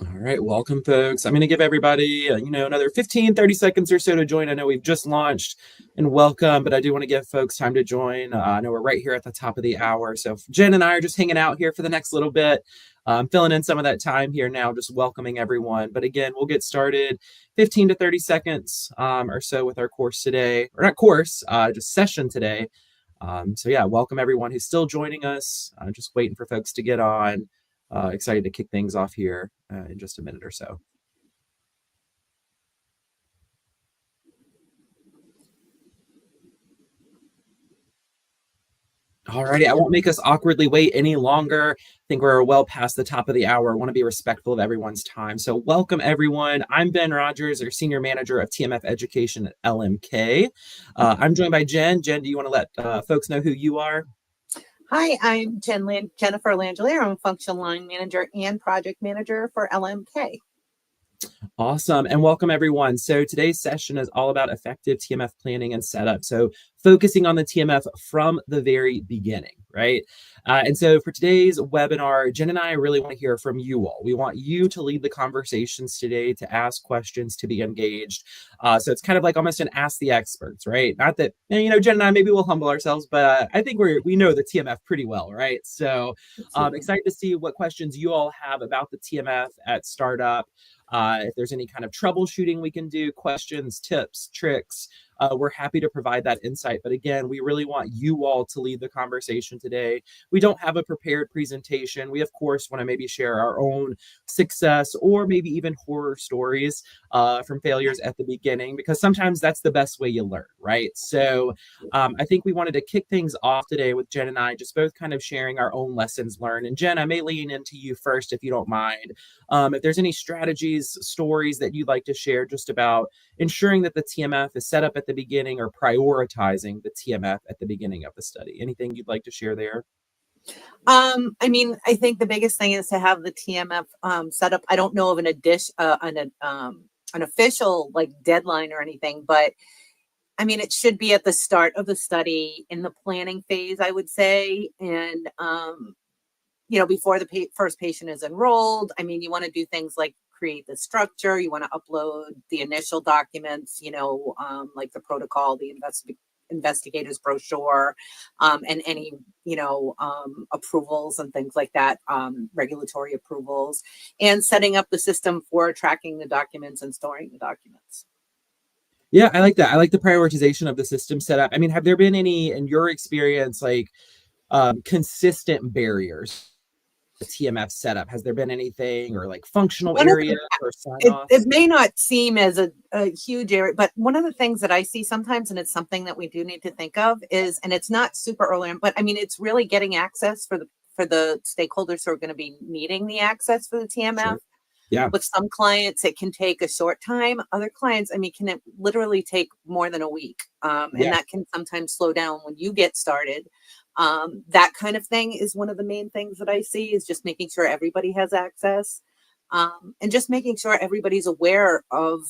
All right, welcome, folks. I'm going to give everybody, another 15, 30 seconds or so to join. I know we've just launched and welcome, but I do want to give folks time to join. I know we're right here at the top of the hour. So Jen and I are just hanging out here for the next little bit, filling in some of that time here now, just welcoming everyone. But again, we'll get started 15 to 30 seconds or so with our course today, or not course, just session today. So yeah, welcome everyone who's still joining us. Just waiting for folks to get on. Excited to kick things off here in just a minute or so. All righty, I won't make us awkwardly wait any longer. I think we're well past the top of the hour. I want to be respectful of everyone's time. So welcome, everyone. I'm Ben Rogers, your Senior Manager of TMF Education at LMK. I'm joined by Jen. Jen, do you want to let folks know who you are? Hi, I'm Jennifer Langelier. I'm Functional Line Manager and Project Manager for LMK. Awesome. And welcome, everyone. So today's session is all about effective TMF planning and setup. So focusing on the TMF from the very beginning, right? And so for today's webinar, Jen and I really want to hear from you all. We want you to lead the conversations today, to ask questions, to be engaged. So it's kind of like almost an ask the experts, right? Not that, Jen and I, maybe we'll humble ourselves, but I think we know the TMF pretty well, right? So excited to see what questions you all have about the TMF at startup. If there's any kind of troubleshooting we can do, questions, tips, tricks, we're happy to provide that insight. But again, we really want you all to lead the conversation today. We don't have a prepared presentation. We, of course, want to maybe share our own success or maybe even horror stories from failures at the beginning, because sometimes that's the best way you learn, right? So I think we wanted to kick things off today with Jen and I, just both kind of sharing our own lessons learned. And Jen, I may lean into you first, if you don't mind. If there's any strategies, stories that you'd like to share just about ensuring that the TMF is set up at the beginning or prioritizing the TMF at the beginning of the study. Anything you'd like to share there? I think the biggest thing is to have the TMF set up. I don't know of an official like deadline or anything, but I mean, it should be at the start of the study in the planning phase, I would say. And, before the first patient is enrolled, I mean, you want to do things like create the structure. You want to upload the initial documents, like the protocol, the investigator's brochure, and any, approvals and things like that, regulatory approvals, and setting up the system for tracking the documents and storing the documents. Yeah, I like that. I like the prioritization of the system setup. I mean, have there been any, in your experience, like consistent barriers? The TMF setup, has there been anything or like functional areas or sign-offs? It may not seem as a huge area, but one of the things that I see sometimes, and it's something that we do need to think of, is, and it's not super early on, but I mean, it's really getting access for the stakeholders who are going to be needing the access for the TMF. Sure. Yeah. With some clients, it can take a short time. Other clients, I mean, can it literally take more than a week? And that can sometimes slow down when you get started. That kind of thing is one of the main things that I see, is just making sure everybody has access, and just making sure everybody's aware of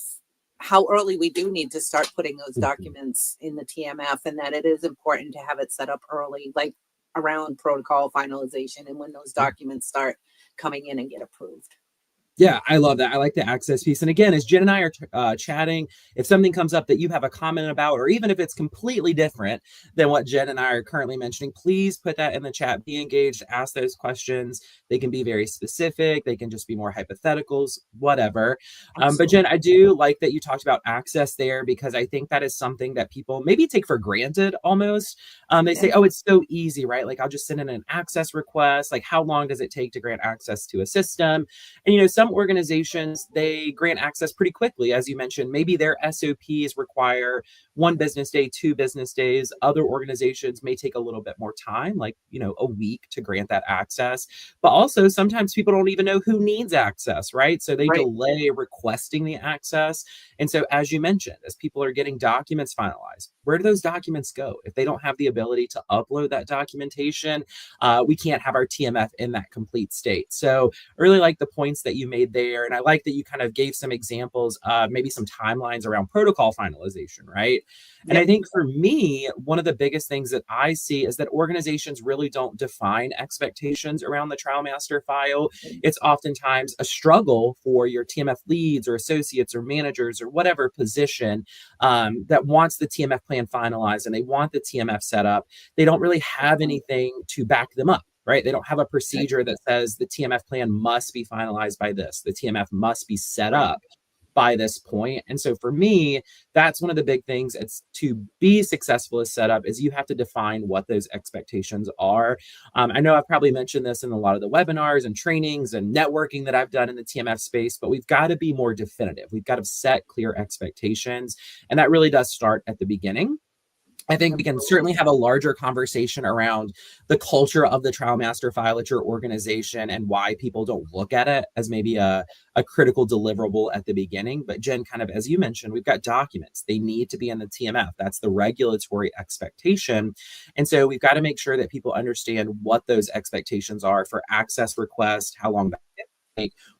how early we do need to start putting those documents in the TMF, and that it is important to have it set up early, like around protocol finalization and when those documents start coming in and get approved. Yeah, I love that. I like the access piece. And again, as Jen and I are chatting, if something comes up that you have a comment about, or even if it's completely different than what Jen and I are currently mentioning, please put that in the chat. Be engaged, ask those questions. They can be very specific. They can just be more hypotheticals, whatever. But Jen, I do like that you talked about access there, because I think that is something that people maybe take for granted almost. They say, oh, it's so easy, right? Like, I'll just send in an access request. Like, how long does it take to grant access to a system? And, some organizations, they grant access pretty quickly. As you mentioned, maybe their SOPs require 1 business day, 2 business days. Other organizations may take a little bit more time, like, a week to grant that access. But also sometimes people don't even know who needs access, right? So they delay requesting the access. And so, as you mentioned, as people are getting documents finalized, where do those documents go? If they don't have the ability to upload that documentation, we can't have our TMF in that complete state. So I really like the points that you made there. And I like that you kind of gave some examples, maybe some timelines around protocol finalization, right? And I Yep. think for me, one of the biggest things that I see is that organizations really don't define expectations around the trial master file. It's oftentimes a struggle for your TMF leads or associates or managers or whatever position that wants the TMF plan finalized and they want the TMF set up. They don't really have anything to back them up. Right? They don't have a procedure that says the TMF plan must be finalized by this. The TMF must be set Right. up by this point. And so for me, that's one of the big things. It's to be successful as setup is you have to define what those expectations are. I know I've probably mentioned this in a lot of the webinars and trainings and networking that I've done in the TMF space, but we've got to be more definitive. We've got to set clear expectations. And that really does start at the beginning. I think we can certainly have a larger conversation around the culture of the trial master file at your organization and why people don't look at it as maybe a critical deliverable at the beginning. But Jen, kind of as you mentioned, we've got documents. They need to be in the TMF. That's the regulatory expectation. And so we've got to make sure that people understand what those expectations are for access requests, how long that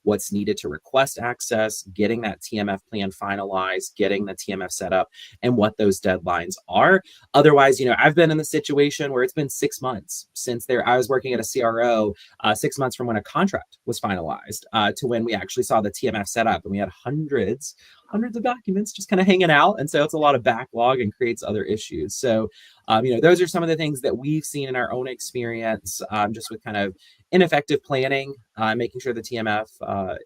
what's needed to request access, getting that TMF plan finalized, getting the TMF set up, and what those deadlines are. Otherwise, I've been in the situation where it's been 6 months since I was working at a CRO, 6 months from when a contract was finalized to when we actually saw the TMF set up, and we had hundreds of documents just kind of hanging out. And so it's a lot of backlog and creates other issues. So, those are some of the things that we've seen in our own experience, just with kind of ineffective planning, making sure the TMF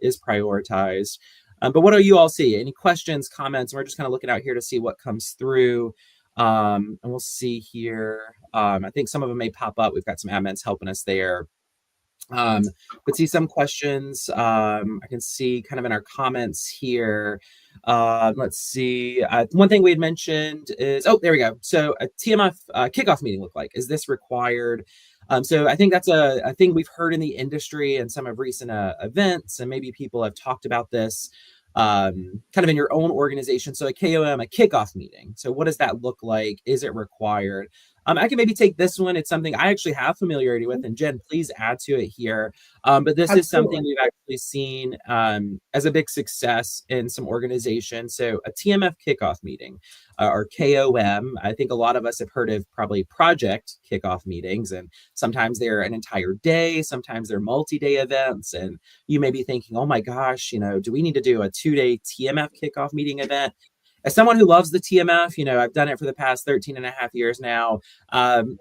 is prioritized. But what do you all see? Any questions, comments? We're just kind of looking out here to see what comes through. And we'll see here. I think some of them may pop up. We've got some admins helping us there. But see some questions. I can see kind of in our comments here. Let's see. One thing we had mentioned is, there we go. So a TMF kickoff meeting look like? Is this required? So I think that's a thing we've heard in the industry and some of recent events, and maybe people have talked about this kind of in your own organization. So a KOM, a kickoff meeting. So what does that look like? Is it required? I can maybe take this one. It's something I actually have familiarity with, and Jen, please add to it here. But this is something we've actually seen as a big success in some organizations. So a TMF kickoff meeting or KOM, I think a lot of us have heard of probably project kickoff meetings, and sometimes they're an entire day, sometimes they're multi-day events. And you may be thinking, oh my gosh, do we need to do a 2-day TMF kickoff meeting event? As someone who loves the TMF, I've done it for the past 13 and a half years now.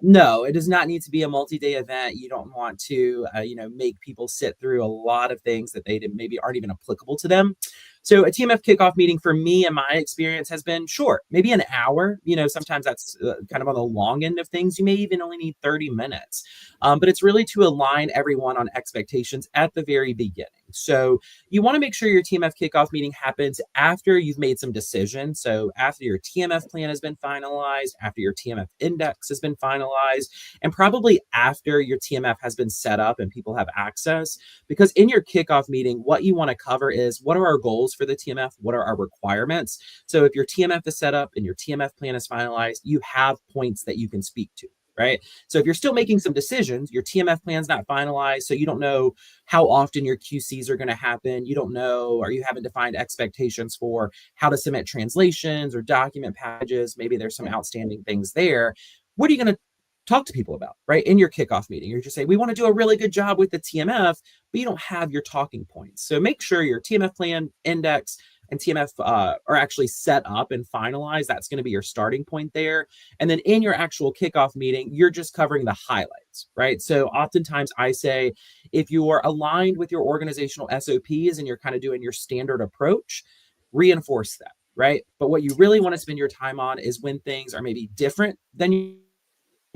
No, it does not need to be a multi-day event. You don't want to, make people sit through a lot of things that they maybe aren't even applicable to them. So a TMF kickoff meeting for me, in my experience, has been short, maybe an hour. Sometimes that's kind of on the long end of things. You may even only need 30 minutes. But it's really to align everyone on expectations at the very beginning. So you want to make sure your TMF kickoff meeting happens after you've made some decisions. So after your TMF plan has been finalized, after your TMF index has been finalized, and probably after your TMF has been set up and people have access. Because in your kickoff meeting, what you want to cover is, what are our goals for the TMF? What are our requirements? So if your TMF is set up and your TMF plan is finalized, you have points that you can speak to. Right. So if you're still making some decisions, your TMF plan's not finalized, so you don't know how often your QCs are going to happen. You don't know, or you haven't defined expectations for how to submit translations or document packages. Maybe there's some outstanding things there. What are you going to talk to people about, right? In your kickoff meeting, you're just saying, we want to do a really good job with the TMF, but you don't have your talking points. So make sure your TMF plan, index, and TMF are actually set up and finalized. That's going to be your starting point there. And then in your actual kickoff meeting, you're just covering the highlights, right? So oftentimes I say, if you are aligned with your organizational SOPs and you're kind of doing your standard approach, reinforce that, right? But what you really want to spend your time on is when things are maybe different than you,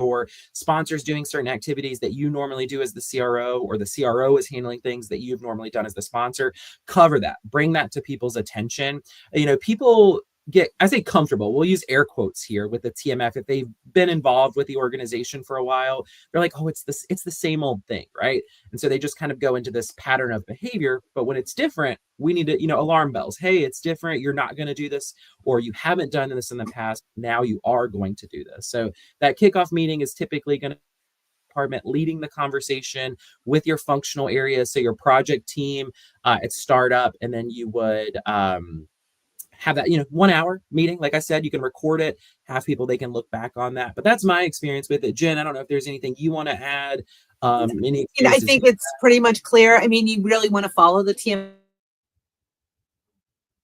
or sponsors doing certain activities that you normally do as the CRO, or the CRO is handling things that you've normally done as the sponsor. Cover that, bring that to people's attention. People get, I say comfortable, we'll use air quotes here, with the TMF. If they've been involved with the organization for a while, they're like, oh, it's the same old thing, right? And so they just kind of go into this pattern of behavior. But when it's different, we need to, alarm bells. Hey, it's different. You're not going to do this, or you haven't done this in the past. Now you are going to do this. So that kickoff meeting is typically going to department leading the conversation with your functional areas. So your project team at startup, and then you would have that, 1 hour meeting. Like I said, you can record it, have people, they can look back on that. But that's my experience with it. Jen, I don't know if there's anything you want to add. Any I experiences think it's pretty much clear. I mean, you really want to follow the TMF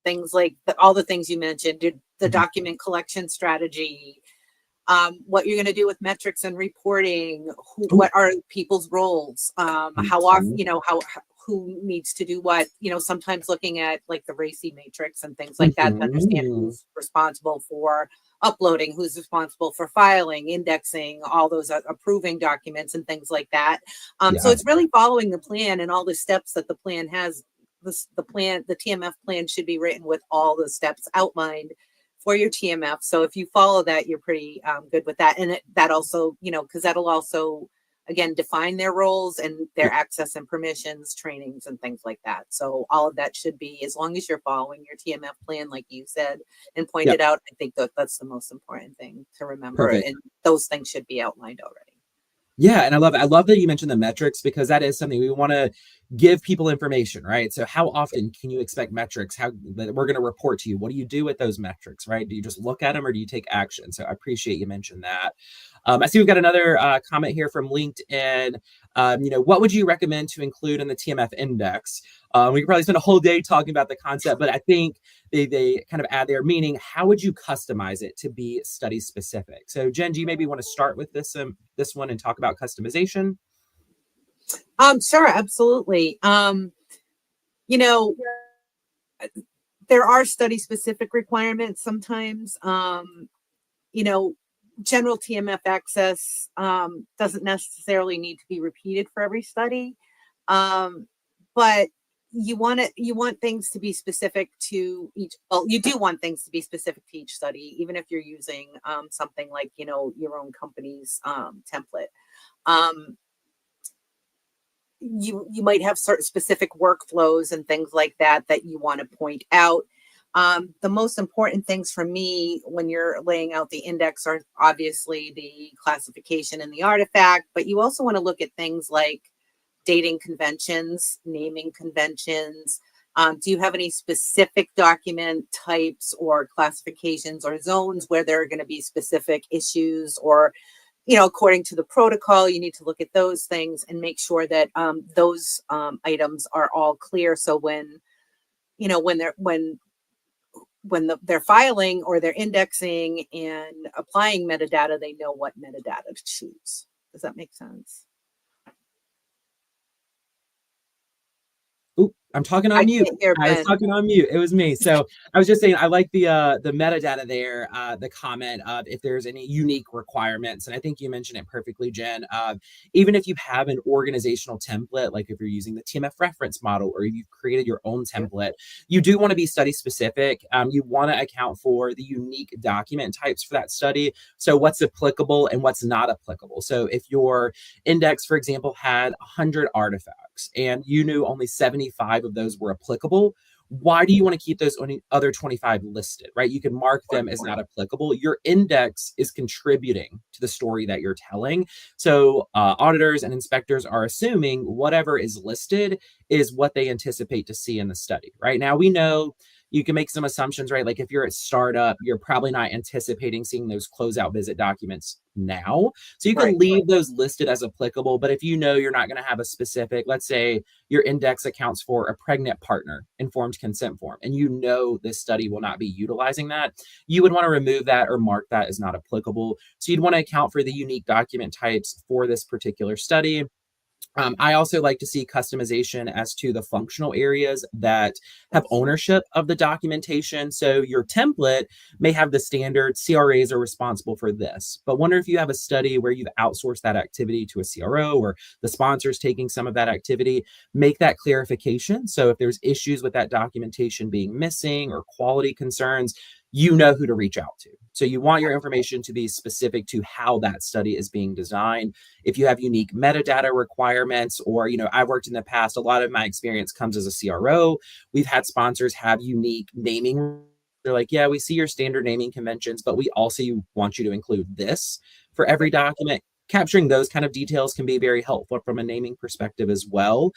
things like all the things you mentioned, the Mhm. document collection strategy, what you're going to do with metrics and reporting, Ooh, what are people's roles, how often, mhm, who needs to do what, sometimes looking at like the RACI matrix and things like that to understand mhm. who's responsible for uploading, who's responsible for filing, indexing, all those approving documents and things like that. So Yeah, it's really following the plan and all the steps that the plan has. The TMF plan should be written with all the steps outlined for your TMF. So if you follow that, you're pretty good with that. And that also, because that'll also, again, define their roles and their yep, access and permissions, trainings, and things like that. So all of that should be, as long as you're following your TMF plan, like you said and yep, pointed out, I think that's the most important thing to remember. perfect. And those things should be outlined already. Yeah, and I love that you mentioned the metrics because that is something we want to give people information, right? So how often can you expect metrics? How that we're going to report to you? What do you do with those metrics, right? Do you just look at them or do you take action? So I appreciate you mentioned that. I see we've got another comment here from LinkedIn. What would you recommend to include in the TMF index? We could probably spend a whole day talking about the concept, but I think they kind of add their meaning. How would you customize it to be study specific? So Jen, do you maybe want to start with this one and talk about customization? Sure, absolutely. You know, there are study specific requirements sometimes. You know, general TMF access doesn't necessarily need to be repeated for every study, but you want things to be specific to each. Well, you do want things to be specific to each study, even if you're using something like your own company's template. Um, you might have certain specific workflows and things like that that you want to point out. The most important things for me when you're laying out the index are obviously the classification and the artifact, but you also want to look at things like dating conventions, naming conventions. Do you have any specific document types or classifications or zones where there are going to be specific issues or according to the protocol, you need to look at those things and make sure that those items are all clear. So they're filing or they're indexing and applying metadata, they know what metadata to choose. Does that make sense? Ooh, I'm talking on I mute. can't hear I was Ben. talking on mute. It was me. So I was just saying I like the metadata there, the comment of if there's any unique requirements. And I think you mentioned it perfectly, Jen. Even if you have an organizational template, like if you're using the TMF reference model or you've created your own template, you do want to be study specific. You want to account for the unique document types for that study. So what's applicable and what's not applicable. So if your index, for example, had 100 artifacts and you knew only 75 of those were applicable, why do you want to keep those only other 25 listed, right? You can mark them as not applicable. Your index is contributing to the story that you're telling. So auditors and inspectors are assuming whatever is listed is what they anticipate to see in the study, right? Now we know you can make some assumptions, right? Like if you're a startup, you're probably not anticipating seeing those closeout visit documents now. So you can Right. leave those listed as applicable. But if you know you're not going to have a specific, let's say your index accounts for a pregnant partner informed consent form, and you know this study will not be utilizing that, you would want to remove that or mark that as not applicable. So you'd want to account for the unique document types for this particular study. I also like to see customization as to the functional areas that have ownership of the documentation. So your template may have the standard CRAs are responsible for this, but wonder if you have a study where you've outsourced that activity to a CRO or the sponsor's taking some of that activity, make that clarification. So if there's issues with that documentation being missing or quality concerns, you know who to reach out to. So you want your information to be specific to how that study is being designed. If you have unique metadata requirements, or I've worked in the past, a lot of my experience comes as a CRO. We've had sponsors have unique naming. They're like, yeah, we see your standard naming conventions, but we also want you to include this for every document. capturing those kind of details can be very helpful from a naming perspective as well.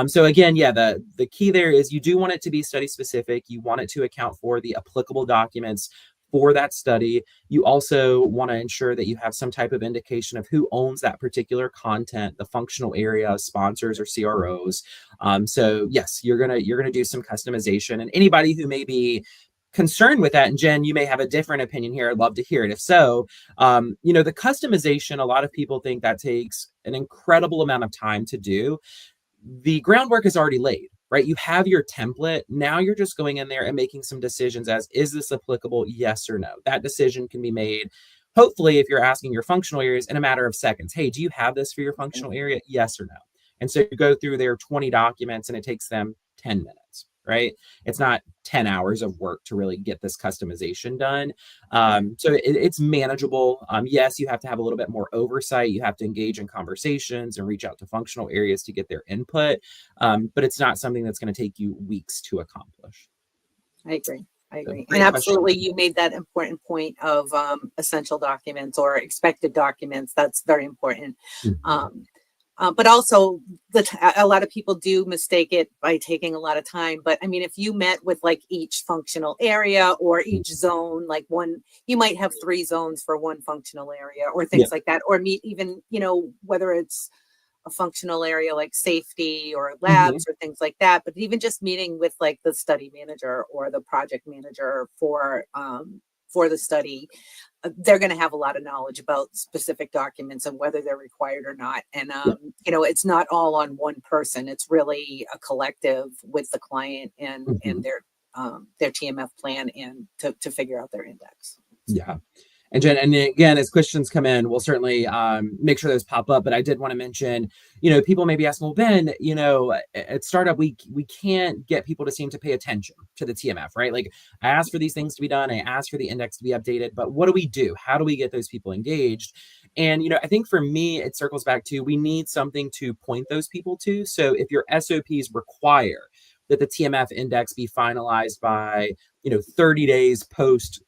So again, yeah, the key there is you do want it to be study specific. You want it to account for the applicable documents for that study. You also want to ensure that you have some type of indication of who owns that particular content, the functional area, sponsors or CROs. So yes, you're gonna do some customization, and anybody who may be concerned with that, and Jen, you may have a different opinion here. I'd love to hear it. If so, the customization, a lot of people think that takes an incredible amount of time to do. The groundwork is already laid, right? You have your template. Now you're just going in there and making some decisions as, is this applicable? Yes or no. That decision can be made, hopefully, if you're asking your functional areas, in a matter of seconds. Hey, do you have this for your functional area? Yes or no. And so you go through their 20 documents and it takes them 10 minutes, right? It's not 10 hours of work to really get this customization done. So it's manageable. Yes, you have to have a little bit more oversight. You have to engage in conversations and reach out to functional areas to get their input. But it's not something that's going to take you weeks to accomplish. I agree. And absolutely, you made that important point of essential documents or expected documents. That's very important. Mm-hmm. But also, a lot of people do mistake it by taking a lot of time. But I mean, if you met with like each functional area or each zone, like you might have 3 zones for one functional area or things like that, or meet even, whether it's a functional area like safety or labs or things like that. But even just meeting with like the study manager or the project manager for the study, they're going to have a lot of knowledge about specific documents and whether they're required or not. And, it's not all on one person. It's really a collective with the client and their TMF plan and to figure out their index. Yeah. And Jen, and again, as questions come in, we'll certainly make sure those pop up. But I did want to mention, people may be asking, well, Ben, at startup, we can't get people to seem to pay attention to the TMF, right? Like I asked for these things to be done. I asked for the index to be updated. But what do we do? How do we get those people engaged? And, I think for me, it circles back to we need something to point those people to. So if your SOPs require that the TMF index be finalized by 30 days post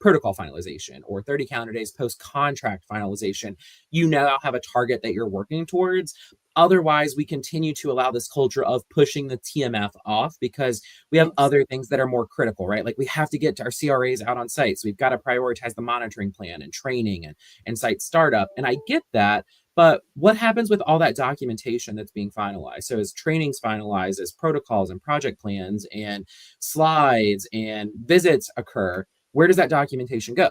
protocol finalization or 30 calendar days post contract finalization, you now have a target that you're working towards. Otherwise, we continue to allow this culture of pushing the TMF off because we have other things that are more critical, right? Like we have to get our CRAs out on site. So we've got to prioritize the monitoring plan and training and site startup. And I get that. But what happens with all that documentation that's being finalized? So as trainings finalized, as protocols and project plans and slides and visits occur, where does that documentation go?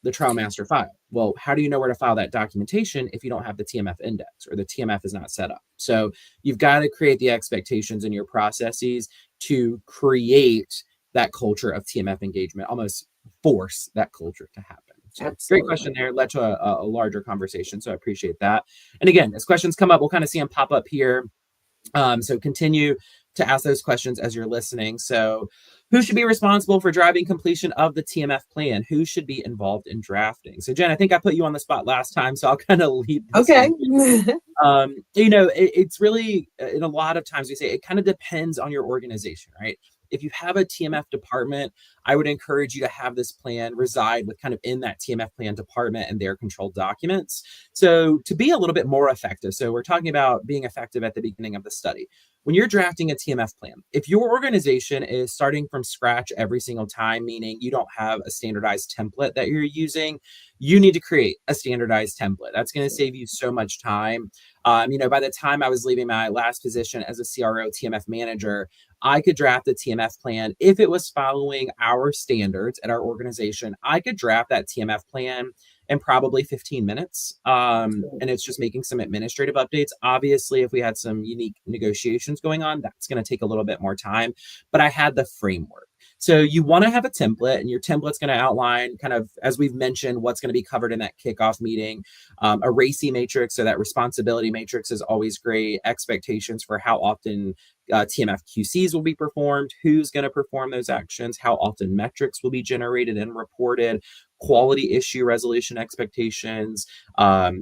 The trial master file. Well, how do you know where to file that documentation if you don't have the TMF index or the TMF is not set up? So you've got to create the expectations in your processes to create that culture of TMF engagement, almost force that culture to happen. So great question there. Led to a larger conversation. So I appreciate that. And again, as questions come up, we'll kind of see them pop up here. So continue to ask those questions as you're listening. So who should be responsible for driving completion of the TMF plan? Who should be involved in drafting? So Jen, I think I put you on the spot last time, so I'll kind of lead this. Okay. It's really, in a lot of times we say it kind of depends on your organization, right? If you have a TMF department, I would encourage you to have this plan reside with kind of in that TMF plan department and their controlled documents. So to be a little bit more effective, so we're talking about being effective at the beginning of the study. When you're drafting a TMF plan, if your organization is starting from scratch every single time, meaning you don't have a standardized template that you're using, you need to create a standardized template. That's going to save you so much time. By the time I was leaving my last position as a CRO TMF manager, I could draft a TMF plan. If it was following our standards at our organization, I could draft that TMF plan in probably 15 minutes. And it's just making some administrative updates. Obviously, if we had some unique negotiations going on, that's going to take a little bit more time. But I had the framework. So you want to have a template, and your template's going to outline kind of, as we've mentioned, what's going to be covered in that kickoff meeting. A RACI matrix, so that responsibility matrix is always great. Expectations for how often TMF QCs will be performed, who's going to perform those actions, how often metrics will be generated and reported, quality issue resolution expectations.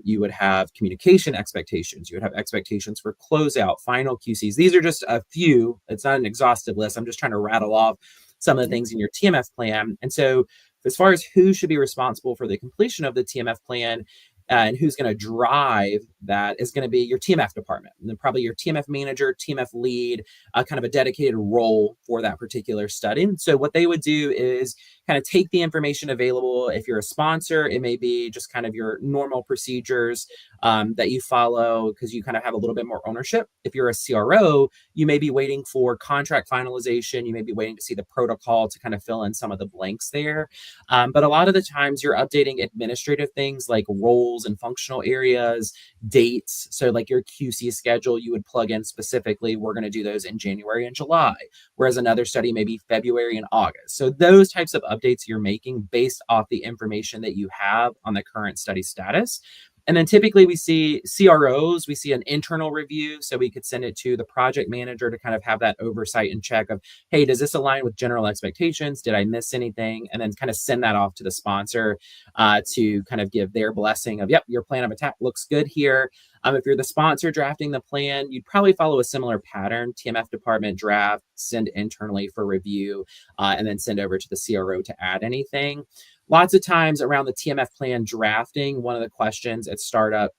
You would have communication expectations. You would have expectations for closeout, final QCs. These are just a few. It's not an exhaustive list. I'm just trying to rattle off some of the things in your TMF plan. And so as far as who should be responsible for the completion of the TMF plan, and who's going to drive that is going to be your TMF department, and then probably your TMF manager, TMF lead, kind of a dedicated role for that particular study. So what they would do is kind of take the information available. If you're a sponsor, it may be just kind of your normal procedures that you follow because you kind of have a little bit more ownership. If you're a CRO, you may be waiting for contract finalization. You may be waiting to see the protocol to kind of fill in some of the blanks there. But a lot of the times you're updating administrative things like roles and functional areas, dates. So like your QC schedule, you would plug in specifically, we're going to do those in January and July, whereas another study may be February and August. So those types of updates you're making based off the information that you have on the current study status. And then typically we see CROs, we see an internal review. So we could send it to the project manager to kind of have that oversight and check of, hey, does this align with general expectations? Did I miss anything? And then kind of send that off to the sponsor to kind of give their blessing of, yep, your plan of attack looks good here. If you're the sponsor drafting the plan, you'd probably follow a similar pattern. TMF department draft, send internally for review, and then send over to the CRO to add anything. Lots of times around the TMF plan drafting, one of the questions at startup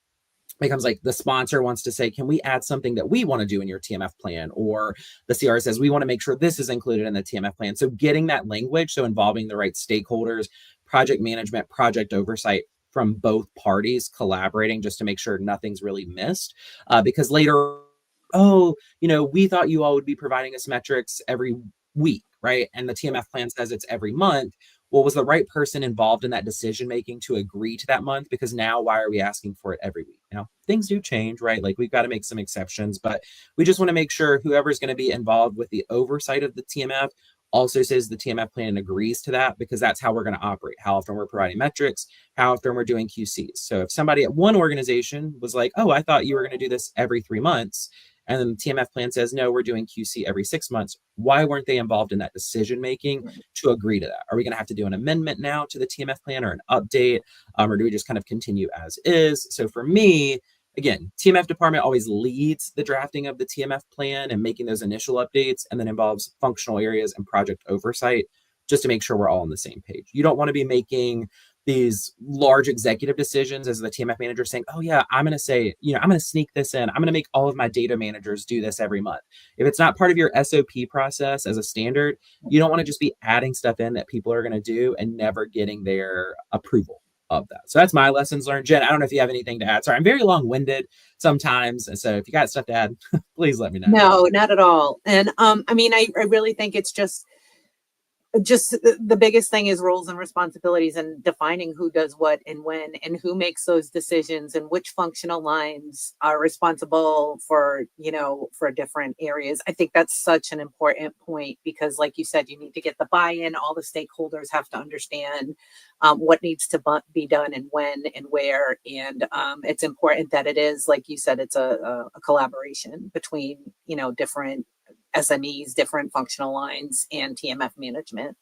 becomes like the sponsor wants to say, can we add something that we want to do in your TMF plan? Or the CR says, we want to make sure this is included in the TMF plan. So getting that language, so involving the right stakeholders, project management, project oversight from both parties collaborating just to make sure nothing's really missed. Because later, oh, we thought you all would be providing us metrics every week, right? And the TMF plan says it's every month. Well, was the right person involved in that decision making to agree to that month? Because now, why are we asking for it every week? Things do change, right? Like we've got to make some exceptions, but we just want to make sure whoever's going to be involved with the oversight of the TMF also says the TMF plan and agrees to that, because that's how we're going to operate. How often we're providing metrics, how often we're doing QCs. So if somebody at one organization was like, oh, I thought you were going to do this every 3 months, and then the TMF plan says, no, we're doing QC every 6 months, why weren't they involved in that decision making to agree to that? Are we going to have to do an amendment now to the TMF plan or an update? Or do we just kind of continue as is? So for me, again, TMF department always leads the drafting of the TMF plan and making those initial updates, and then involves functional areas and project oversight just to make sure we're all on the same page. You don't want to be making these large executive decisions as the TMF manager saying, oh yeah, I'm going to say, I'm going to sneak this in. I'm going to make all of my data managers do this every month. If it's not part of your SOP process as a standard, you don't want to just be adding stuff in that people are going to do and never getting their approval of that. So that's my lessons learned. Jen, I don't know if you have anything to add. Sorry, I'm very long-winded sometimes. And so if you got stuff to add, please let me know. No, not at all. And I really think it's just the biggest thing is roles and responsibilities and defining who does what and when and who makes those decisions and which functional lines are responsible for different areas. I think that's such an important point because, like you said, you need to get the buy-in. All the stakeholders have to understand what needs to be done and when and where. And it's important that it is, like you said, it's a collaboration between, different SMEs, different functional lines, and TMF management.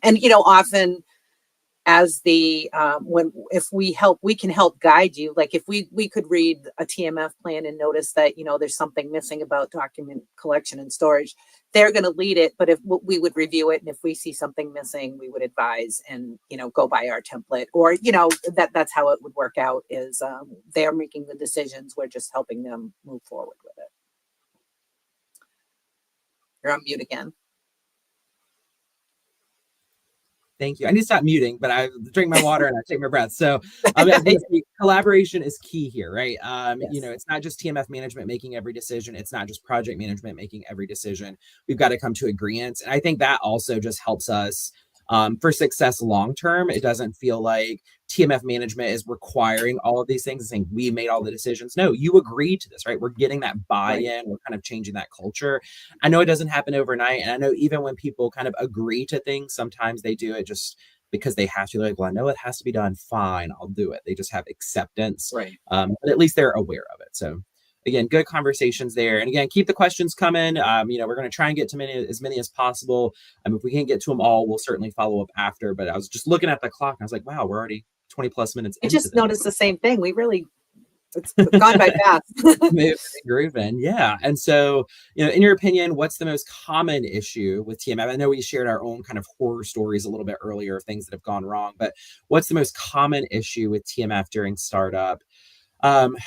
And often as the if we can help guide you. Like if we could read a TMF plan and notice that there's something missing about document collection and storage, they're going to lead it. But if we would review it, and if we see something missing, we would advise and go by our template, or that's how it would work out. Is they're making the decisions, we're just helping them move forward with it. You're on mute again. Thank you. I need to stop muting, but I drink my water and I take my breath. So collaboration is key here, right? Yes. It's not just TMF management making every decision. It's not just project management making every decision. We've got to come to agreements. And I think that also just helps us for success long-term. It doesn't feel like TMF management is requiring all of these things and saying, we made all the decisions. No, you agreed to this, right? We're getting that buy-in. Right. We're kind of changing that culture. I know it doesn't happen overnight. And I know even when people kind of agree to things, sometimes they do it just because they have to. They're like, well, I know it has to be done. Fine, I'll do it. They just have acceptance. Right. But at least they're aware of it. So again, good conversations there. And again, keep the questions coming. We're going to try and get to as many as possible. If we can't get to them all, we'll certainly follow up after. But I was just looking at the clock and I was like, wow, we're already 20 plus minutes. I just noticed the same thing. We really It's gone by fast. Moving and grooving. Yeah. And so, in your opinion, what's the most common issue with TMF? I know we shared our own kind of horror stories a little bit earlier of things that have gone wrong, but what's the most common issue with TMF during startup? Um,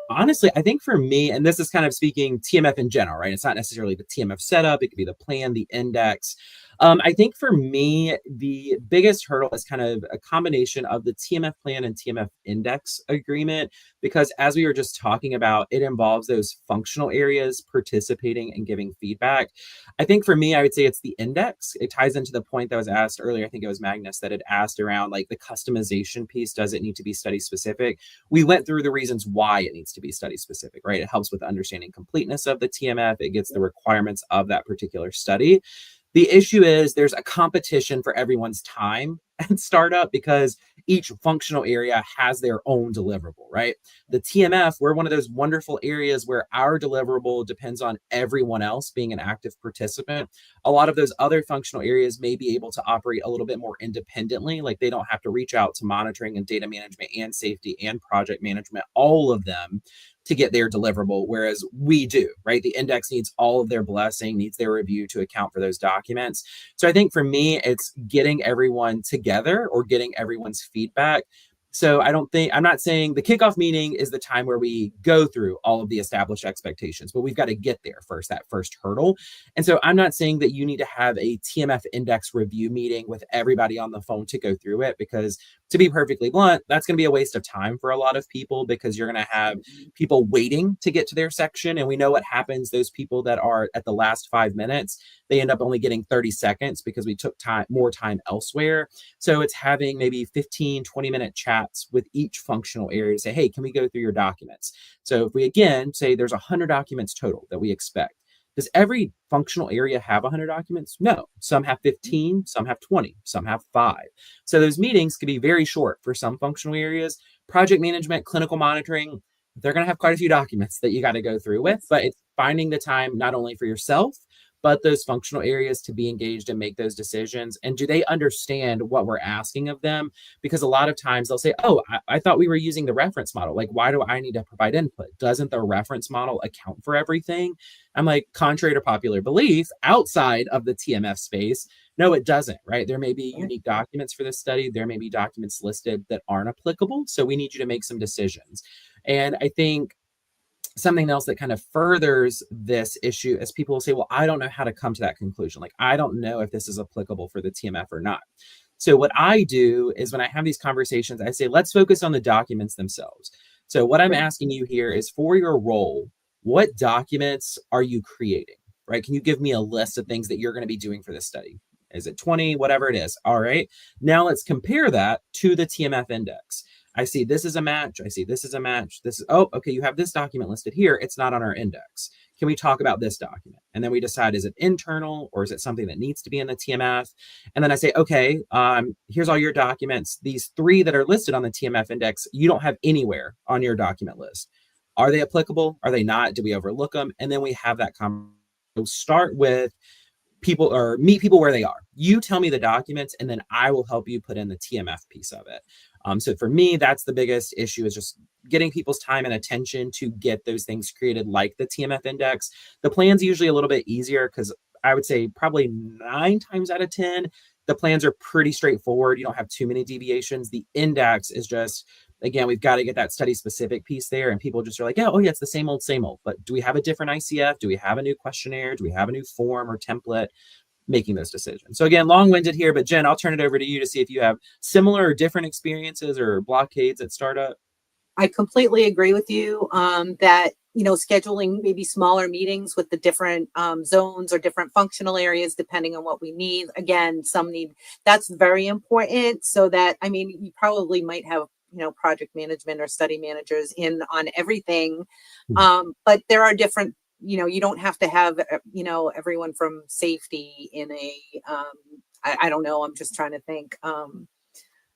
Honestly, I think for me, and this is kind of speaking TMF in general, right? It's not necessarily the TMF setup, it could be the plan, the index. I think for me, the biggest hurdle is kind of a combination of the TMF plan and TMF index agreement, because as we were just talking about, it involves those functional areas participating and giving feedback. I think for me, I would say it's the index. It ties into the point that was asked earlier. I think it was Magnus that had asked around like the customization piece. Does it need to be study specific? We went through the reasons why it needs to be study specific, right? It helps with understanding completeness of the TMF. It gets the requirements of that particular study. The issue is there's a competition for everyone's time at startup because each functional area has their own deliverable, right? The TMF, we're one of those wonderful areas where our deliverable depends on everyone else being an active participant. A lot of those other functional areas may be able to operate a little bit more independently, like they don't have to reach out to monitoring and data management and safety and project management, all of them to get their deliverable, whereas we do, right? The index needs all of their blessing, needs their review to account for those documents. So I think for me, it's getting everyone together or getting everyone's feedback. So I'm not saying the kickoff meeting is the time where we go through all of the established expectations, but we've got to get there first, that first hurdle. And so I'm not saying that you need to have a TMF index review meeting with everybody on the phone to go through it, because to be perfectly blunt, that's going to be a waste of time for a lot of people, because you're going to have people waiting to get to their section. And we know what happens. Those people that are at the last 5 minutes, they end up only getting 30 seconds because we took more time elsewhere. So it's having maybe 15, 20-minute chats with each functional area to say, hey, can we go through your documents? So if we, again, say there's 100 documents total that we expect, does every functional area have 100 documents? No. Some have 15, some have 20, some have 5. So those meetings could be very short for some functional areas. Project management, clinical monitoring, they're going to have quite a few documents that you got to go through with, but it's finding the time not only for yourself, but those functional areas to be engaged and make those decisions. And do they understand what we're asking of them? Because a lot of times they'll say, oh, I thought we were using the reference model. Like, why do I need to provide input? Doesn't the reference model account for everything? I'm like, contrary to popular belief, outside of the TMF space, no, it doesn't, right? There may be unique documents for this study. There may be documents listed that aren't applicable. So we need you to make some decisions. And I think something else that kind of furthers this issue is people will say, well, I don't know how to come to that conclusion. Like, I don't know if this is applicable for the TMF or not. So what I do is when I have these conversations, I say, let's focus on the documents themselves. So what I'm asking you here is, for your role, what documents are you creating, right? Can you give me a list of things that you're going to be doing for this study? Is it 20, whatever it is? All right. Now let's compare that to the TMF index. I see this is a match. I see this is a match. This is, oh, okay, you have this document listed here. It's not on our index. Can we talk about this document? And then we decide, is it internal or is it something that needs to be in the TMF? And then I say, okay, here's all your documents. These 3 that are listed on the TMF index, you don't have anywhere on your document list. Are they applicable? Are they not? Do we overlook them? And then we have that conversation. So start with people, or meet people where they are. You tell me the documents, and then I will help you put in the TMF piece of it. So for me, that's the biggest issue, is just getting people's time and attention to get those things created, like the TMF index. The plan's usually a little bit easier because I would say probably 9 times out of 10, the plans are pretty straightforward. You don't have too many deviations. The index is just, again, we've got to get that study specific piece there. And people just are like, yeah, oh yeah, it's the same old, same old. But do we have a different ICF? Do we have a new questionnaire? Do we have a new form or template? Making those decisions. So again, long-winded here, but Jen, I'll turn it over to you to see if you have similar or different experiences or blockades at startup. I completely agree with you that, scheduling maybe smaller meetings with the different zones or different functional areas, depending on what we need. Again, that's very important, so that, you probably might have, project management or study managers in on everything. But there are different, you don't have to have, everyone from safety in a, I don't know, I'm just trying to think,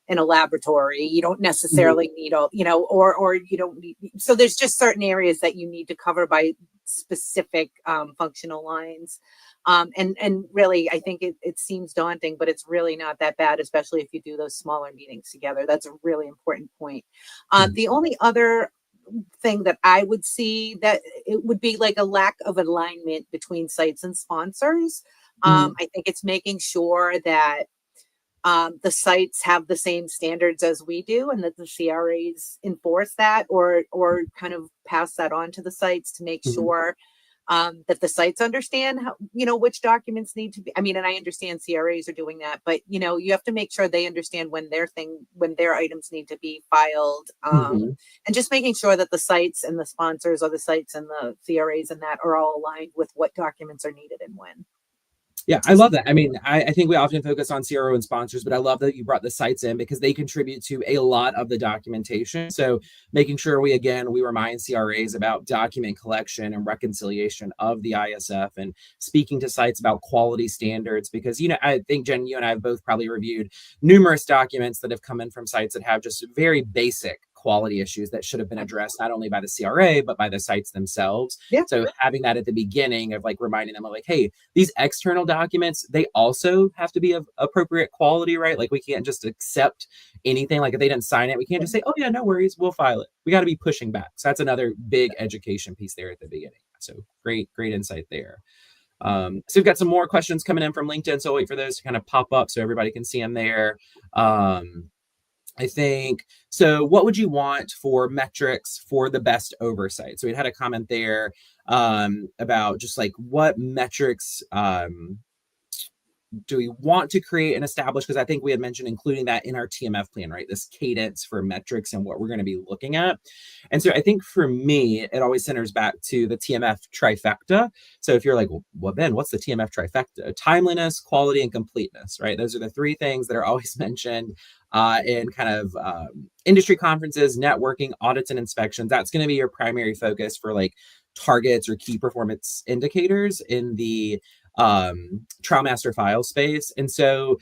in a laboratory. You don't necessarily need all, or you don't need, so there's just certain areas that you need to cover by specific functional lines. And really, I think it seems daunting, but it's really not that bad, especially if you do those smaller meetings together. That's a really important point. The only other thing that I would see, that it would be like a lack of alignment between sites and sponsors. Mhm. I think it's making sure that the sites have the same standards as we do, and that the CRAs enforce that, or kind of pass that on to the sites to make Mhm. sure that the sites understand how, which documents need to be. I mean, and I understand CRAs are doing that, but you have to make sure they understand when their items need to be filed, Mhm. and just making sure that the sites and the sponsors, or the sites and the CRAs and that, are all aligned with what documents are needed and when. Yeah, I love that. I mean, I think we often focus on CRO and sponsors, but I love that you brought the sites in because they contribute to a lot of the documentation. So making sure we remind CRAs about document collection and reconciliation of the ISF, and speaking to sites about quality standards, because, I think, Jen, you and I have both probably reviewed numerous documents that have come in from sites that have just very basic quality issues that should have been addressed not only by the CRA, but by the sites themselves. Yeah. So having that at the beginning of like reminding them of like, hey, these external documents, they also have to be of appropriate quality, right? Like we can't just accept anything. Like if they didn't sign it, we can't just say, oh yeah, no worries, we'll file it. We got to be pushing back. So that's another big education piece there at the beginning. So great insight there. So we've got some more questions coming in from LinkedIn. So I'll wait for those to kind of pop up so everybody can see them there. I think, so what would you want for metrics for the best oversight? So we had a comment there about just like what metrics do we want to create and establish? Because I think we had mentioned including that in our TMF plan, right? This cadence for metrics and what we're going to be looking at. And so I think for me, it always centers back to the TMF trifecta. So if you're like, well, Ben, what's the TMF trifecta? Timeliness, quality, and completeness, right? Those are the three things that are always mentioned in kind of industry conferences, networking, audits, and inspections. That's going to be your primary focus for like targets or key performance indicators in the trial master file space. And so,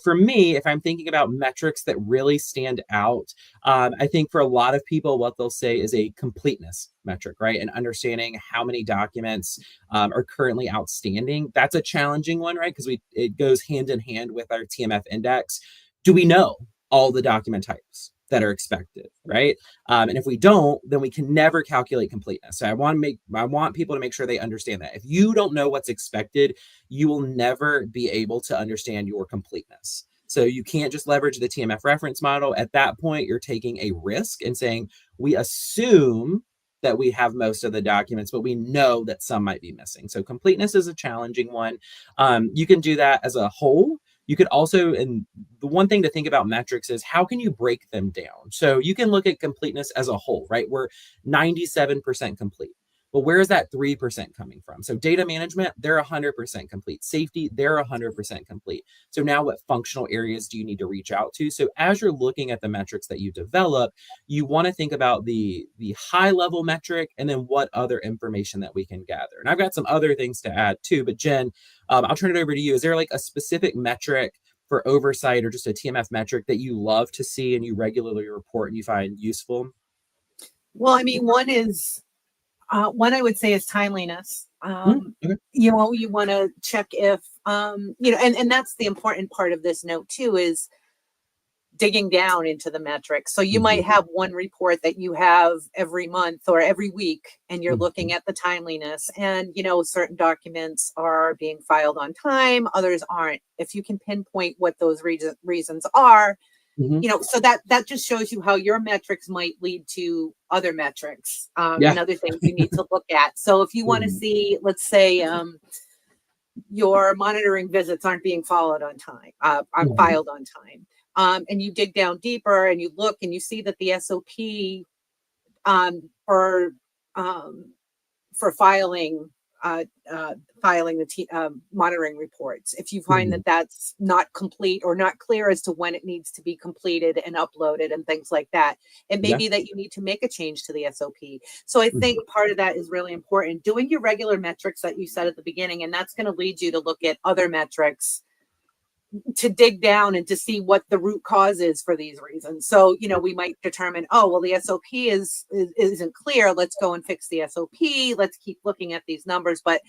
for me, if I'm thinking about metrics that really stand out, I think for a lot of people, what they'll say is a completeness metric, right? And understanding how many documents are currently outstanding. That's a challenging one, right? Because it goes hand in hand with our TMF index. Do we know all the document types that are expected, right? And if we don't, then we can never calculate completeness. So I want people to make sure they understand that. If you don't know what's expected, you will never be able to understand your completeness. So you can't just leverage the TMF reference model. At that point, you're taking a risk and saying, we assume that we have most of the documents, but we know that some might be missing. So completeness is a challenging one. You can do that as a whole. You could also, and the one thing to think about metrics is how can you break them down? So you can look at completeness as a whole, right? We're 97% complete. But where is that 3% coming from? So data management, they're 100% complete. Safety, they're 100% complete. So now what functional areas do you need to reach out to? So as you're looking at the metrics that you develop, you want to think about the high level metric and then what other information that we can gather. And I've got some other things to add too, but Jen, I'll turn it over to you. Is there like a specific metric for oversight or just a TMF metric that you love to see and you regularly report and you find useful? Well, I mean, one I would say is timeliness. Okay. You want to check if, and that's the important part of this note too, is digging down into the metrics. So you might Mhm. have one report that you have every month or every week, and you're looking Mhm. at the timeliness, and certain documents are being filed on time, others aren't. If you can pinpoint what those reasons are, Mhm. so that just shows you how your metrics might lead to other metrics, Yeah. and other things you need to look at. So if you want to Mhm. see, let's say, your monitoring visits aren't being followed on time, aren't Mhm. filed on time. And you dig down deeper and you look and you see that the SOP, um, for um, for filing the monitoring reports. If you find that Mhm. that's not complete or not clear as to when it needs to be completed and uploaded and things like that, it may Yeah. be that you need to make a change to the SOP. So I Mhm. think part of that is really important. Doing your regular metrics that you said at the beginning, and that's going to lead you to look at other metrics to dig down and to see what the root cause is for these reasons. So, we might determine, oh, well, the SOP isn't clear. Let's go and fix the SOP. Let's keep looking at these numbers. But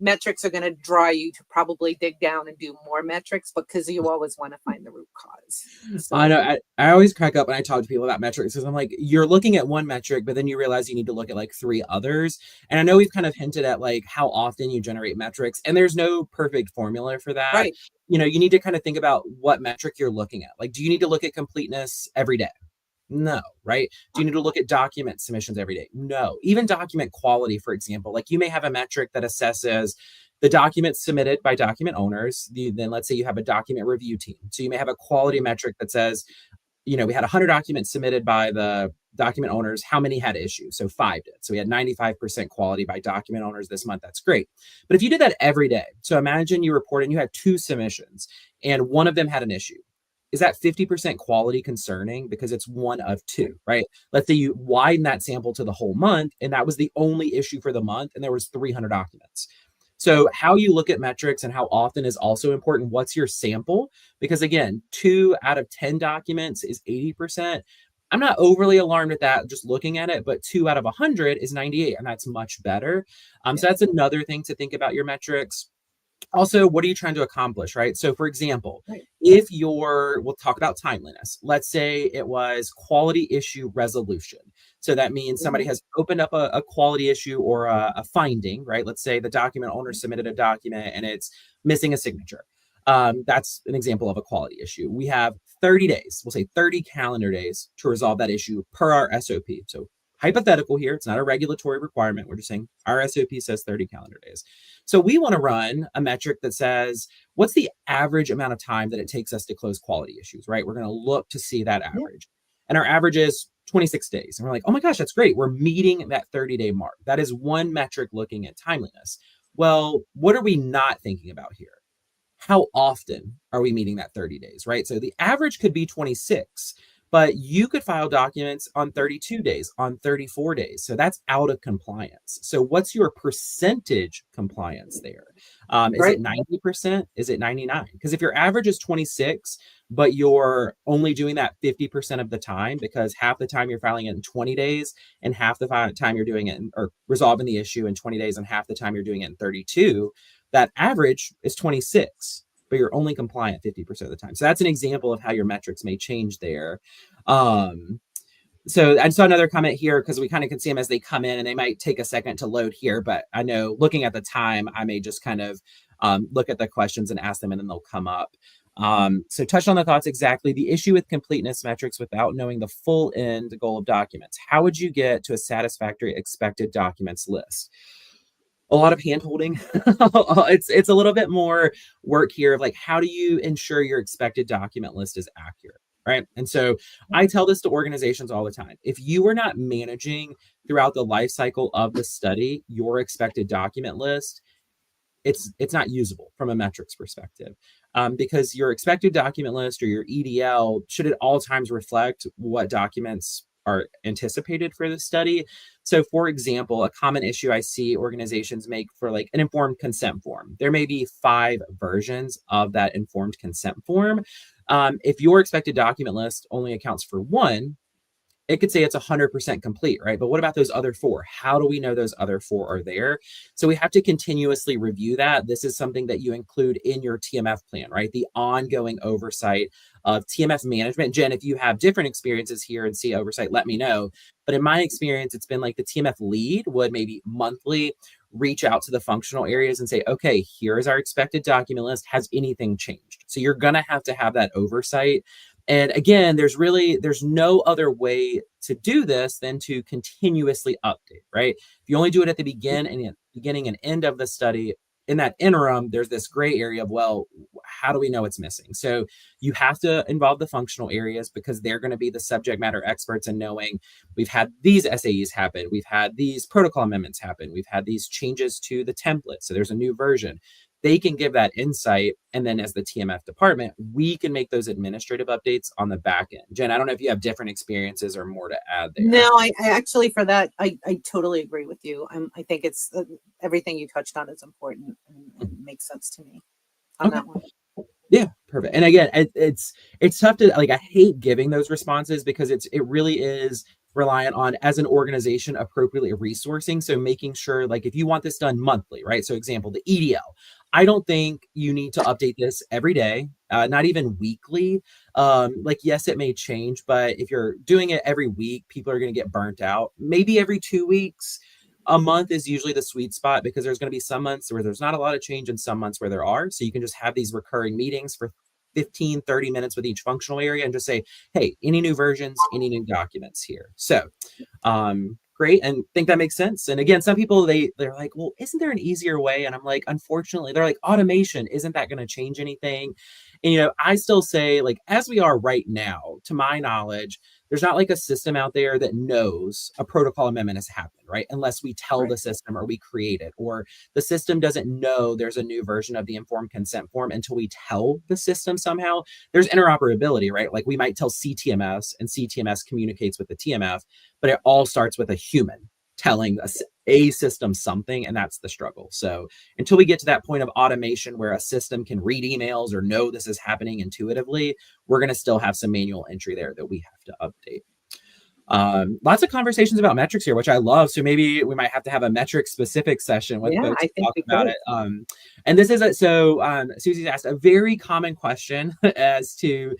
metrics are going to draw you to probably dig down and do more metrics because you always want to find the root cause. I So, know. I always crack up when I talk to people about metrics because I'm like, you're looking at one metric, but then you realize you need to look at like three others. And I know we've kind of hinted at like how often you generate metrics, and there's no perfect formula for that. right. You need to kind of think about what metric you're looking at. Like, do you need to look at completeness every day? No, right? Do you need to look at document submissions every day? No. Even document quality, for example, like you may have a metric that assesses the documents submitted by document owners. Then let's say you have a document review team. So you may have a quality metric that says, we had 100 documents submitted by the document owners. How many had issues? So 5 did. So we had 95% quality by document owners this month. That's great. But if you did that every day, so imagine you report and you had 2 submissions and one of them had an issue. Is that 50% quality concerning because it's one of 2, right? Let's say you widen that sample to the whole month and that was the only issue for the month and there was 300 documents. So how you look at metrics and how often is also important. What's your sample? Because again, 2 out of 10 documents is 80%. I'm not overly alarmed at that just looking at it, but 2 out of 100 is 98, and that's much better. So that's another thing to think about your metrics. Also, what are you trying to accomplish, right? So for example, Right. if we'll talk about timeliness. Let's say it was quality issue resolution. So that means somebody has opened up a quality issue or a finding, right? Let's say the document owner submitted a document and it's missing a signature. That's an example of a quality issue. We have 30 days, we'll say 30 calendar days to resolve that issue per our SOP. So hypothetical here, it's not a regulatory requirement. We're just saying our SOP says 30 calendar days. So we want to run a metric that says, what's the average amount of time that it takes us to close quality issues, right? We're going to look to see that average. And our average is 26 days. And we're like, oh my gosh, that's great. We're meeting that 30-day mark. That is one metric looking at timeliness. Well, what are we not thinking about here? How often are we meeting that 30 days, right? So the average could be 26, but you could file documents on 32 days, on 34 days. So that's out of compliance. So what's your percentage compliance there? Is it 90%? Is it 99? Because if your average is 26, but you're only doing that 50% of the time, because half the time you're filing it in 20 days and half the time you're doing it or resolving the issue in 20 days and half the time you're doing it in 32, that average is 26, but you're only compliant 50% of the time. So that's an example of how your metrics may change there. So I saw another comment here because we kind of can see them as they come in and they might take a second to load here, but I know looking at the time, I may just kind of look at the questions and ask them and then they'll come up. So touch on the thoughts exactly. The issue with completeness metrics without knowing the full end goal of documents. How would you get to a satisfactory expected documents list? A lot of hand holding. It's a little bit more work here of like, how do you ensure your expected document list is accurate? Right. And so I tell this to organizations all the time. If you are not managing throughout the life cycle of the study, your expected document list, it's not usable from a metrics perspective, because your expected document list or your EDL should at all times reflect what documents are anticipated for the study. So for example, a common issue I see organizations make for like an informed consent form, there may be 5 versions of that informed consent form. If your expected document list only accounts for 1, it could say it's 100% complete, right? But what about those other 4? How do we know those other 4 are there? So we have to continuously review that. This is something that you include in your TMF plan, right? The ongoing oversight of TMF management. Jen, if you have different experiences here and see oversight, let me know. But in my experience, it's been like the TMF lead would maybe monthly reach out to the functional areas and say, okay, here is our expected document list. Has anything changed? So you're going to have that oversight. And again, there's no other way to do this than to continuously update, right? If you only do it at the beginning and end of the study, in that interim, there's this gray area of, well, how do we know it's missing? So you have to involve the functional areas because they're going to be the subject matter experts in knowing we've had these SAEs happen, we've had these protocol amendments happen, we've had these changes to the template. So there's a new version. They can give that insight. And then as the TMF department, we can make those administrative updates on the back end. Jen, I don't know if you have different experiences or more to add there. No, I actually, for that, I totally agree with you. I think it's everything you touched on is important and makes sense to me on that one. Yeah, perfect. And again, it's tough to like, I hate giving those responses because it really is reliant on, as an organization, appropriately resourcing. So making sure, like, if you want this done monthly, right? So example, the EDL. I don't think you need to update this every day, not even weekly. Like, yes, it may change, but if you're doing it every week, people are going to get burnt out. Maybe every 2 weeks. A month is usually the sweet spot, because there's going to be some months where there's not a lot of change and some months where there are. So you can just have these recurring meetings for 15, 30 minutes with each functional area and just say, hey, any new versions, any new documents here. So great, and think that makes sense. And again, some people, they're like, well, isn't there an easier way? And I'm like, unfortunately, they're like, automation, isn't that going to change anything? And I still say, like, as we are right now, to my knowledge, there's not like a system out there that knows a protocol amendment has happened, right? Unless we tell the system or we create it, or the system doesn't know there's a new version of the informed consent form until we tell the system somehow. There's interoperability, right? Like, we might tell CTMS, and CTMS communicates with the TMF, but it all starts with a human telling a system something, and that's the struggle. So until we get to that point of automation where a system can read emails or know this is happening intuitively, we're going to still have some manual entry there that we have to update. Lots of conversations about metrics here, which I love. So maybe we might have to have a metric specific session with folks I to think talk we about could. it. And this is Susie's asked a very common question as to,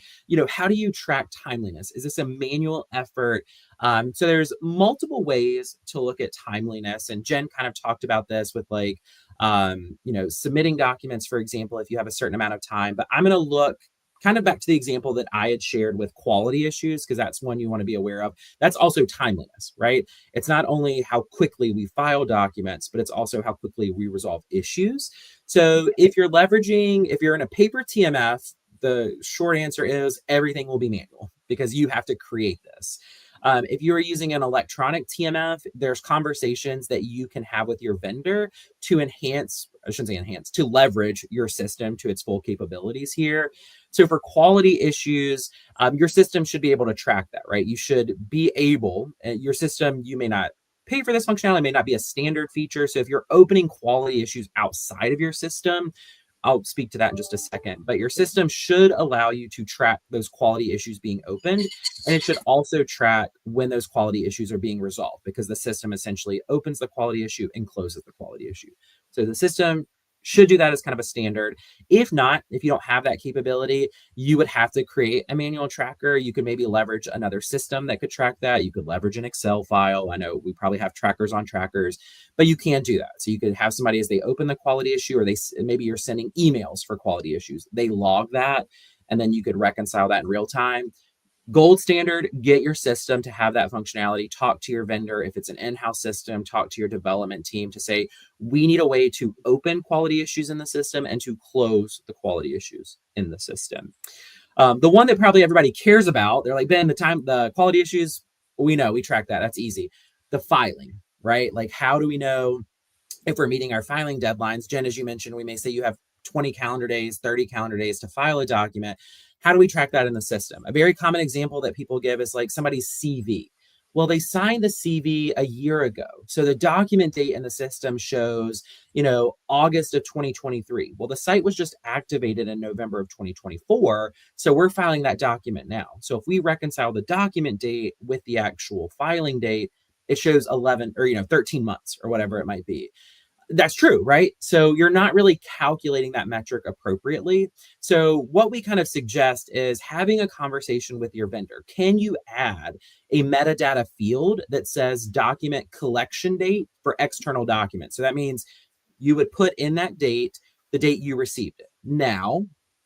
how do you track timeliness? Is this a manual effort? So there's multiple ways to look at timeliness, and Jen kind of talked about this with, like, submitting documents, for example, if you have a certain amount of time. But I'm going to look kind of back to the example that I had shared with quality issues, because that's one you want to be aware of. That's also timeliness, right? It's not only how quickly we file documents, but it's also how quickly we resolve issues. So if you're in a paper TMF, the short answer is everything will be manual, because you have to create this. If you are using an electronic TMF, there's conversations that you can have with your vendor to to leverage your system to its full capabilities here. So for quality issues, your system should be able to track that, right? You should be able, your system, you may not pay for this functionality, may not be a standard feature. So if you're opening quality issues outside of your system, I'll speak to that in just a second, but your system should allow you to track those quality issues being opened. And it should also track when those quality issues are being resolved, because the system essentially opens the quality issue and closes the quality issue. So the system should do that as kind of a standard. If not, if you don't have that capability, you would have to create a manual tracker. You could maybe leverage another system that could track that. You could leverage an Excel file. I know we probably have trackers on trackers, but you can't do that. So you could have somebody, as they open the quality issue, or maybe you're sending emails for quality issues, they log that, and then you could reconcile that in real time. Gold standard, get your system to have that functionality. Talk to your vendor. If it's an in-house system, talk to your development team to say, we need a way to open quality issues in the system and to close the quality issues in the system. The one that probably everybody cares about, they're like, Ben, the quality issues, we know, we track that. That's easy. The filing, right? Like, how do we know if we're meeting our filing deadlines? Jen, as you mentioned, we may say you have 20 calendar days, 30 calendar days to file a document. How do we track that in the system? A very common example that people give is like somebody's CV. Well, they signed the CV a year ago. So the document date in the system shows, August of 2023. Well, the site was just activated in November of 2024. So we're filing that document now. So if we reconcile the document date with the actual filing date, it shows 11 or 13 months or whatever it might be. That's true, right? So you're not really calculating that metric appropriately. So what we kind of suggest is having a conversation with your vendor. Can you add a metadata field that says document collection date for external documents? So that means you would put in that date, the date you received it. Now,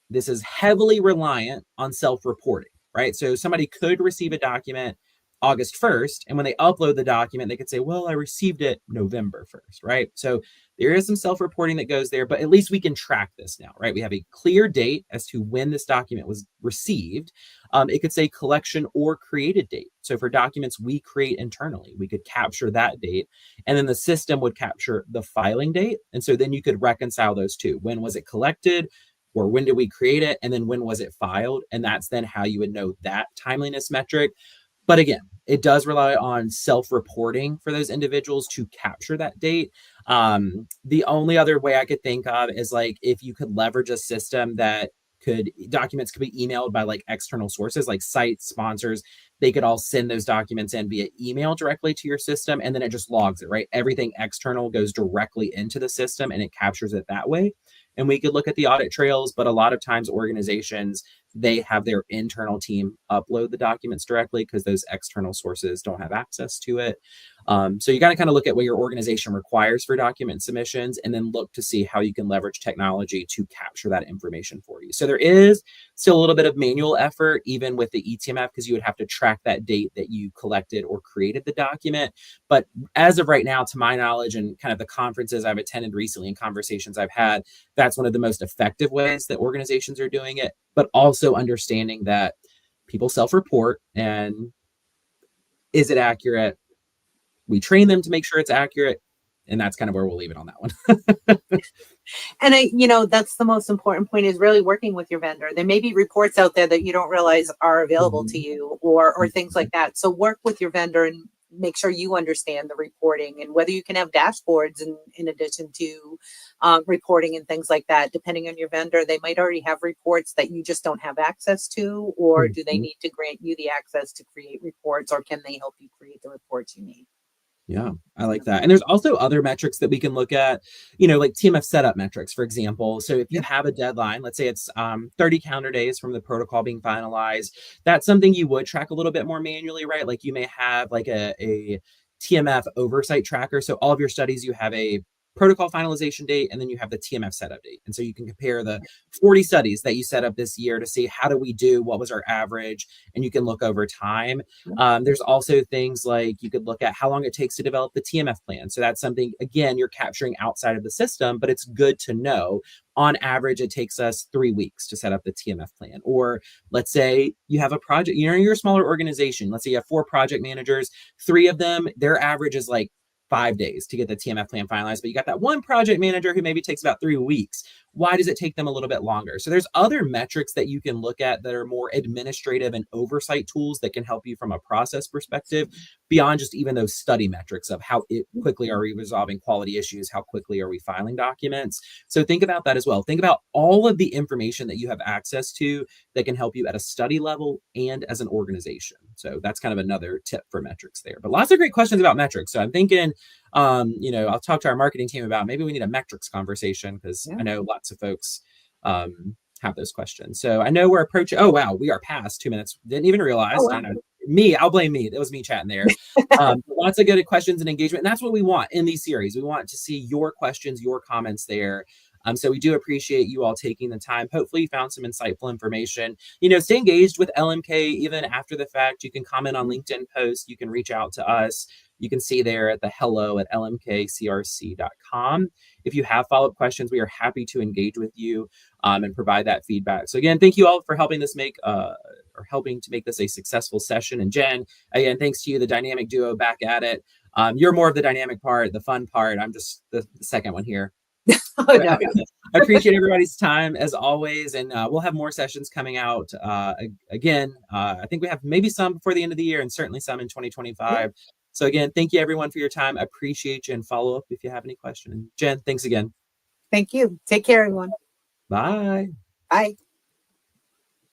this is heavily reliant on self-reporting, right? So somebody could receive a document August 1st, and when they upload the document, they could say, well, I received it November 1st, right? So there is some self-reporting that goes there, but at least we can track this now, right? We have a clear date as to when this document was received. It could say collection or created date. So for documents we create internally, we could capture that date, and then the system would capture the filing date. And so then you could reconcile those two. When was it collected? Or when did we create it? And then when was it filed? And that's then how you would know that timeliness metric. But again, it does rely on self-reporting for those individuals to capture that date. The only other way I could think of is like if you could leverage a system that documents could be emailed by like external sources like sites, sponsors. They could all send those documents in via email directly to your system, and then it just logs it, right? Everything external goes directly into the system and it captures it that way. And we could look at the audit trails, but a lot of times organizations, they have their internal team upload the documents directly because those external sources don't have access to it. So you got to kind of look at what your organization requires for document submissions and then look to see how you can leverage technology to capture that information for you. So there is still a little bit of manual effort, even with the eTMF, because you would have to track that date that you collected or created the document. But as of right now, to my knowledge, and kind of the conferences I've attended recently and conversations I've had, that's one of the most effective ways that organizations are doing it, but also understanding that people self-report, and is it accurate? We train them to make sure it's accurate. And that's kind of where we'll leave it on that one. And that's the most important point, is really working with your vendor. There may be reports out there that you don't realize are available to you, or things like that. So work with your vendor and make sure you understand the reporting, and whether you can have dashboards in addition to reporting and things like that. Depending on your vendor, they might already have reports that you just don't have access to, or do they need to grant you the access to create reports, or can they help you create the reports you need? Yeah, I like that. And there's also other metrics that we can look at, like TMF setup metrics, for example. So if you have a deadline, let's say it's 30 calendar days from the protocol being finalized, that's something you would track a little bit more manually, right? Like you may have like a TMF oversight tracker. So all of your studies, you have a protocol finalization date, and then you have the TMF setup date. And so you can compare the 40 studies that you set up this year to see how do we do, what was our average, and you can look over time. There's also things like you could look at how long it takes to develop the TMF plan. So that's something, again, you're capturing outside of the system, but it's good to know. On average, it takes us 3 weeks to set up the TMF plan. Or let's say you have a project, you're a smaller organization. Let's say you have 4 project managers, 3 of them, their average is like 5 days to get the TMF plan finalized, but you got that one project manager who maybe takes about 3 weeks. Why does it take them a little bit longer? So there's other metrics that you can look at that are more administrative and oversight tools that can help you from a process perspective, beyond just even those study metrics of how quickly are we resolving quality issues, how quickly are we filing documents. So think about that as well. Think about all of the information that you have access to that can help you at a study level and as an organization. So that's kind of another tip for metrics there. But lots of great questions about metrics. So I'm thinking, I'll talk to our marketing team about maybe we need a metrics conversation, because I know lots of folks have those questions. So I know we're approaching, oh, wow, we are past 2 minutes. Didn't even realize. Oh, wow. I know. I'll blame me. That was me chatting there. Lots of good questions and engagement. And that's what we want in these series. We want to see your questions, your comments there. So we do appreciate you all taking the time. Hopefully you found some insightful information. Stay engaged with LMK even after the fact. You can comment on LinkedIn posts. You can reach out to us. You can see there at the hello@lmkcrc.com. If you have follow-up questions, we are happy to engage with you and provide that feedback. So again, thank you all for helping to make this a successful session. And Jen, again, thanks to you, the dynamic duo back at it. You're more of the dynamic part, the fun part. I'm just the second one here. Oh, no. I appreciate everybody's time as always, and we'll have more sessions coming out again. I think we have maybe some before the end of the year, and certainly some in 2025. So again, thank you everyone for your time. I appreciate you, and follow up if you have any questions. Jen, thanks again. Thank you. Take care, everyone. Bye. Bye.